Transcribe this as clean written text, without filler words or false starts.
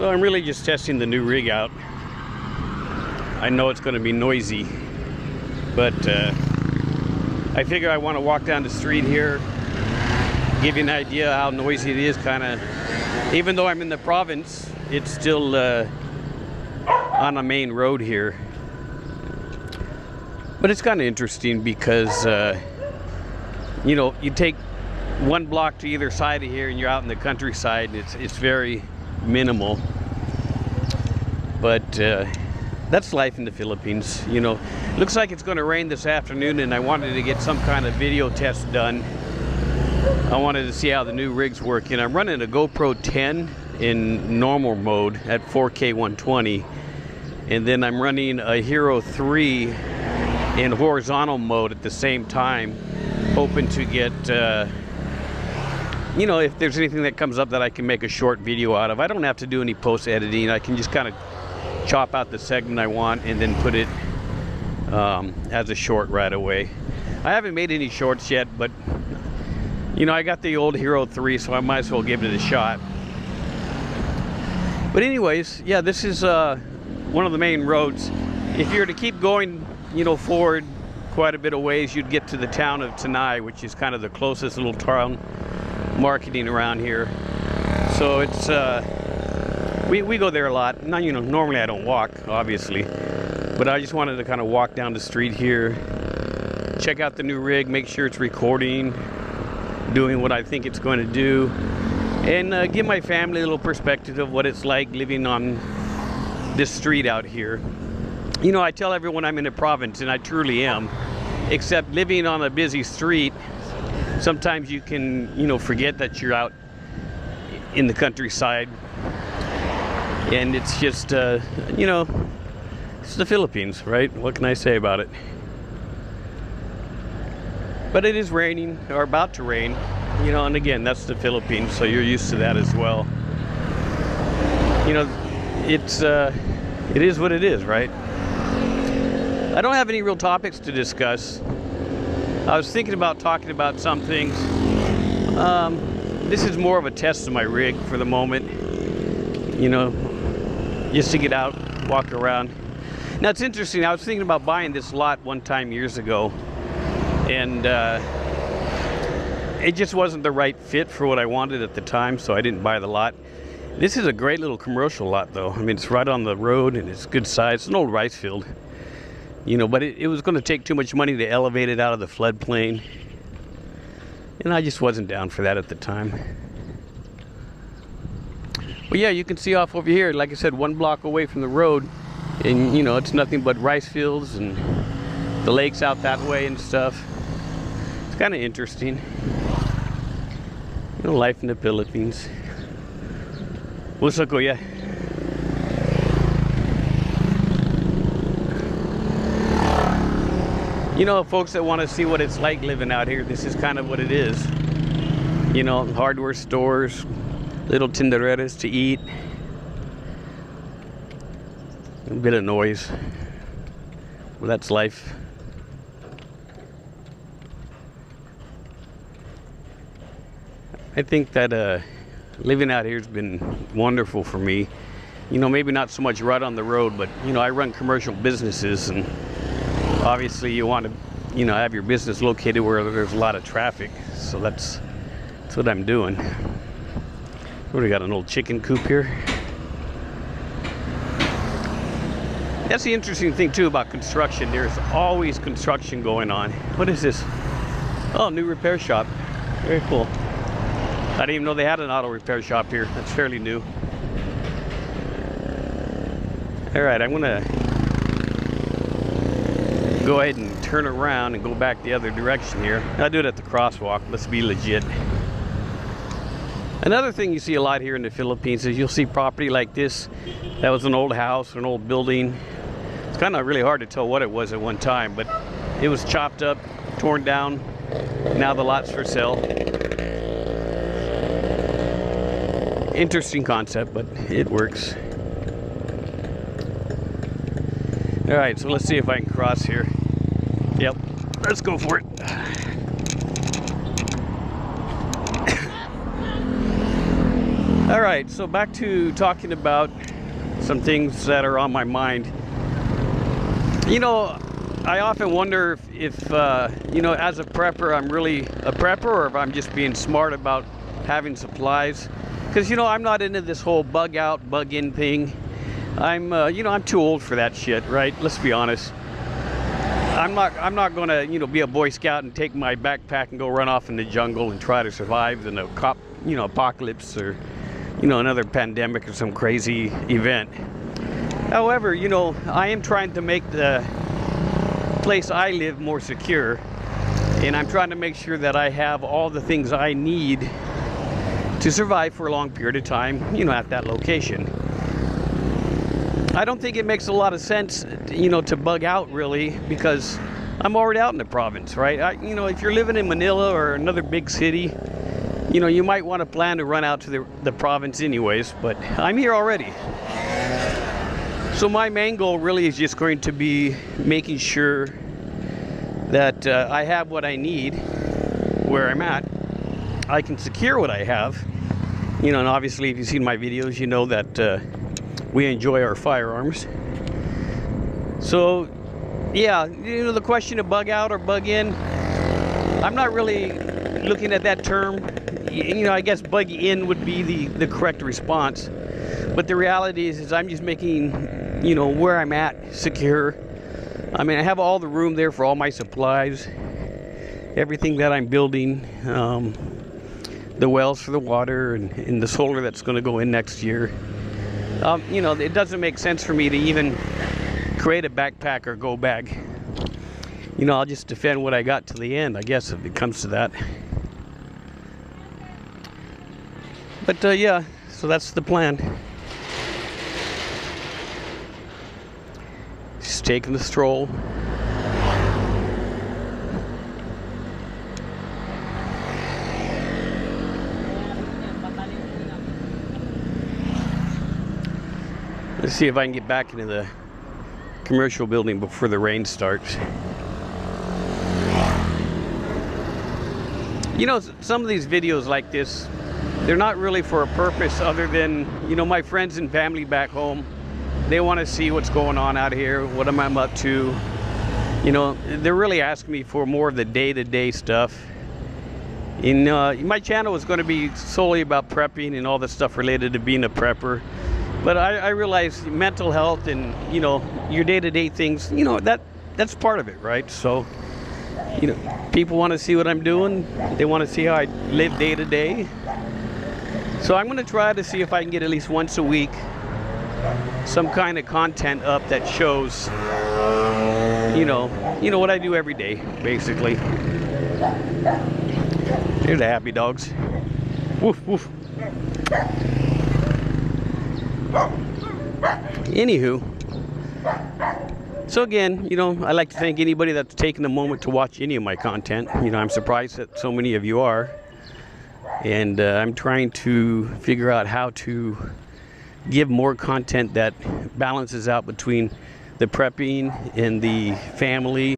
So I'm really just testing the new rig out. I know it's going to be noisy, but I figure I want to walk down the street here, give you an idea how noisy it is, kind of. Even though I'm in the province, it's still on a main road here. But it's kind of interesting because, you know, you take one block to either side of here and you're out in the countryside. It's very minimal. But that's life in the Philippines. You know, looks like it's going to rain this afternoon, and I wanted to get some kind of video test done. I wanted to see how the new rig's working. I'm running a GoPro 10 in normal mode at 4K 120, and then I'm running a Hero 3 in horizontal mode at the same time, hoping to get you know, if there's anything that comes up that I can make a short video out of. I don't have to do any post editing. I can just kind of chop out the segment I want and then put it as a short right away. I haven't made any shorts yet, but you know, I got the old Hero 3, so I might as well give it a shot. But anyways, yeah, this is one of the main roads. If you were to keep going, you know, forward quite a bit of ways, you'd get to the town of Tanay, which is kind of the closest little town marketing around here. So it's we go there a lot. Now, you know, normally I don't walk, obviously, but I just wanted to kind of walk down the street here, check out the new rig, make sure it's recording, doing what I think it's going to do, and give my family a little perspective of what it's like living on this street out here. You know, I tell everyone I'm in the province, and I truly am, except living on a busy street, sometimes you can, you know, forget that you're out in the countryside. And it's just, you know, it's the Philippines, right? What can I say about it? But it is raining, or about to rain, you know, and again, that's the Philippines, so you're used to that as well. You know, it is what it is, right? I don't have any real topics to discuss. I was thinking about talking about some things. This is more of a test of my rig for the moment, you know, just to get out, walk around. Now, it's interesting, I was thinking about buying this lot one time years ago, and it just wasn't the right fit for what I wanted at the time, so I didn't buy the lot. This is a great little commercial lot, though. I mean, it's right on the road, and it's good size. It's an old rice field, you know, but it was going to take too much money to elevate it out of the floodplain, and I just wasn't down for that at the time. But yeah, you can see off over here, like I said, one block away from the road, and you know, it's nothing but rice fields and the lakes out that way and stuff. It's kind of interesting. You know, life in the Philippines. What's up, kuya? You know, folks that want to see what it's like living out here, this is kind of what it is. You know, hardware stores, little tindereras to eat, a bit of noise. Well, that's life. I think that living out here has been wonderful for me. You know, maybe not so much right on the road, but you know, I run commercial businesses, and obviously you want to, you know, have your business located where there's a lot of traffic. So that's what I'm doing. What do we got, an old chicken coop here? That's the interesting thing too about construction. There's always construction going on. What is this? Oh, new repair shop. Very cool. I didn't even know they had an auto repair shop here. That's fairly new. All right, I'm gonna go ahead and turn around and go back the other direction here. I'll do it at the crosswalk. Let's be legit. Another thing you see a lot here in the Philippines is you'll see property like this. That was an old house, an old building. It's kind of really hard to tell what it was at one time, but it was chopped up, torn down. Now the lot's for sale. Interesting concept, but it works. All right, so let's see if I can cross here. Yep, let's go for it. All right, so back to talking about some things that are on my mind. You know, I often wonder if you know, as a prepper, I'm really a prepper, or if I'm just being smart about having supplies. Because, you know, I'm not into this whole bug out, bug in thing. You know, I'm too old for that shit, right? Let's be honest. I'm not gonna, you know, be a Boy Scout and take my backpack and go run off in the jungle and try to survive in a apocalypse, or, you know, another pandemic or some crazy event. However, you know, I am trying to make the place I live more secure, and I'm trying to make sure that I have all the things I need to survive for a long period of time, you know, at that location. I don't think it makes a lot of sense, you know, to bug out really, because I'm already out in the province, right? You know, if you're living in Manila or another big city, you know, you might want to plan to run out to the province anyways, but I'm here already. So my main goal really is just going to be making sure that I have what I need where I'm at. I can secure what I have. You know, and obviously if you've seen my videos, you know that we enjoy our firearms. So yeah, you know, the question of bug out or bug in, I'm not really looking at that term. You know, I guess bug in would be the correct response, but the reality is I'm just making, you know, where I'm at secure. I mean, I have all the room there for all my supplies, everything that I'm building, the wells for the water, and the solar that's going to go in next year. You know, it doesn't make sense for me to even create a backpack or go bag. You know, I'll just defend what I got to the end, I guess, if it comes to that. But yeah, so that's the plan. Just taking the stroll. Let's see if I can get back into the commercial building before the rain starts. You know, some of these videos like this, they're not really for a purpose other than, you know, my friends and family back home, they want to see what's going on out here, what I'm up to. You know, they're really asking me for more of the day-to-day stuff. And my channel is going to be solely about prepping and all the stuff related to being a prepper. But I realize mental health and, you know, your day-to-day things, you know, that's part of it, right? So, you know, people want to see what I'm doing. They want to see how I live day-to-day. So I'm going to try to see if I can get at least once a week some kind of content up that shows, you know what I do every day, basically. Here's the happy dogs. Woof, woof. Anywho, so again, you know, I'd like to thank anybody that's taken a moment to watch any of my content. You know, I'm surprised that so many of you are. And I'm trying to figure out how to give more content that balances out between the prepping and the family.